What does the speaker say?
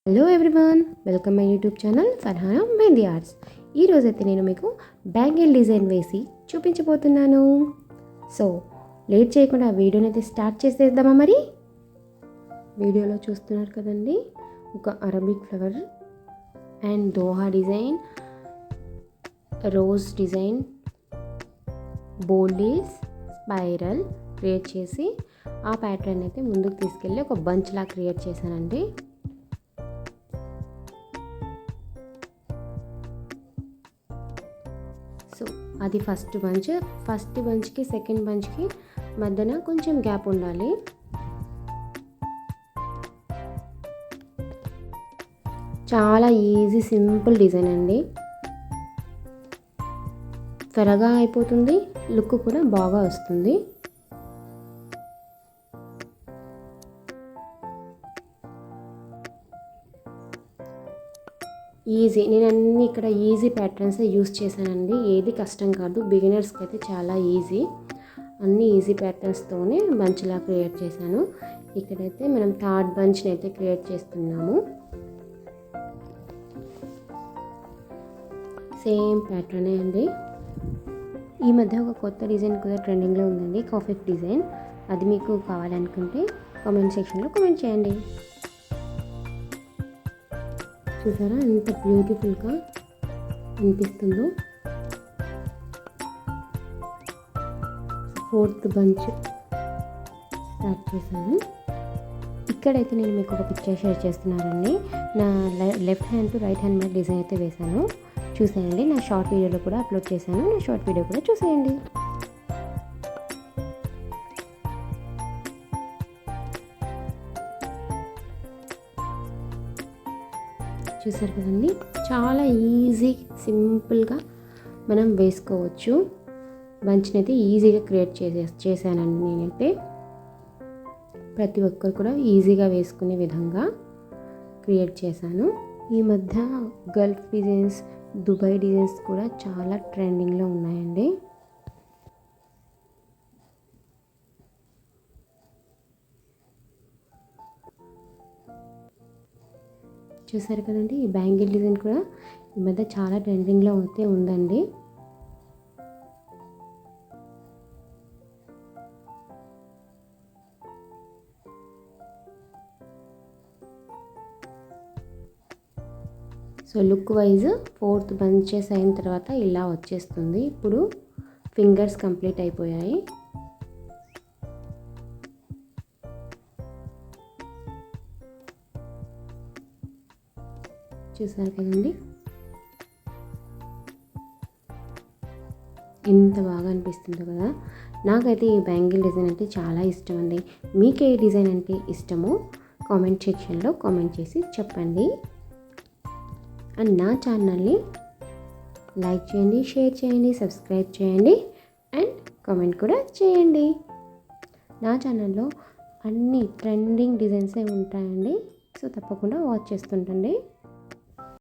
Hello everyone, welcome my YouTube channel Farhana mehndi arts. ఈరోజైతే నేను మీకు బ్యాంగిల్ డిజైన్ వేసి చూపించబోతున్నాను. సో లేట్ చేయకుండా వీడియోని అయితే స్టార్ట్ చేసేద్దామా. మరి వీడియోలో చూస్తున్నారు కదండి, ఒక Arabic flower and Doha design, rose design, బోల్డీస్, స్పైరల్ క్రియేట్ చేసి ఆ ప్యాటర్న్ అయితే ముందుకు తీసుకెళ్ళి ఒక బంచ్లా క్రియేట్ చేశానండి. సో అది ఫస్ట్ బంచ్కి సెకండ్ బంచ్కి మధ్యన కొంచెం గ్యాప్ ఉండాలి. చాలా ఈజీ సింపుల్ డిజైన్ అండి, త్వరగా అయిపోతుంది, లుక్ కూడా బాగా వస్తుంది. ఈజీ, నేను అన్ని ఇక్కడ ఈజీ ప్యాటర్న్స్ యూస్ చేశానండి. ఏది కష్టం కాదు, బిగినర్స్కి అయితే చాలా ఈజీ. అన్ని ఈజీ ప్యాటర్న్స్తోనే బంచ్లా క్రియేట్ చేశాను. ఇక్కడైతే మనం థర్డ్ బంచ్ని అయితే క్రియేట్ చేస్తున్నాము. సేమ్ ప్యాటర్నే అండి. ఈ మధ్య ఒక కొత్త డిజైన్ కూడా ట్రెండింగ్లో ఉందండి, కాఫీ డిజైన్. అది మీకు కావాలనుకుంటే కామెంట్ సెక్షన్లో కామెంట్ చేయండి. చూసారా ఎంత బ్యూటిఫుల్గా అనిపిస్తుందో. ఫోర్త్ బంచ్ స్టార్ట్ చేశాను. ఇక్కడైతే నేను మీకు ఒక పిక్చర్ షేర్ చేస్తున్నానండి. నా left hand to right hand మీద డిజైన్ అయితే వేశాను, చూసేయండి. నా షార్ట్ వీడియోలో కూడా అప్లోడ్ చేశాను, నా షార్ట్ వీడియో కూడా చూసేయండి. చూసారు కదండి, చాలా ఈజీ సింపుల్గా మనం వేసుకోవచ్చు. బంచ్ని అయితే ఈజీగా క్రియేట్ చేశానండి నేనైతే. ప్రతి ఒక్కరు కూడా ఈజీగా వేసుకునే విధంగా క్రియేట్ చేశాను. ఈ మధ్య గల్ఫ్ డిజైన్స్, దుబాయ్ డిజైన్స్ కూడా చాలా ట్రెండింగ్లో ఉన్నాయండి. చూసారు కదండి, ఈ బ్యాంగిల్ డిజైన్ కూడా ఈ మధ్య చాలా ట్రెండింగ్లో అయితే ఉందండి. So look wise fourth bunches అయిన తర్వాత ఇలా వచ్చేస్తుంది. ఇప్పుడు ఫింగర్స్ కంప్లీట్ అయిపోయాయి. చూసారు కదండి, ఎంత బాగా అనిపిస్తుందో కదా. నాకైతే ఈ బ్యాంగిల్ డిజైన్ అంటే చాలా ఇష్టం అండి. మీకు ఏ డిజైన్ అంటే ఇష్టమో కామెంట్ సెక్షన్లో కామెంట్ చేసి చెప్పండి. అండ్ నా ఛానల్ని లైక్ చేయండి, షేర్ చేయండి, సబ్స్క్రైబ్ చేయండి అండ్ కామెంట్ కూడా చేయండి. నా ఛానల్లో అన్ని ట్రెండింగ్ డిజైన్సే ఉంటాయండి. సో తప్పకుండా వాచ్ చేస్తుంటండి.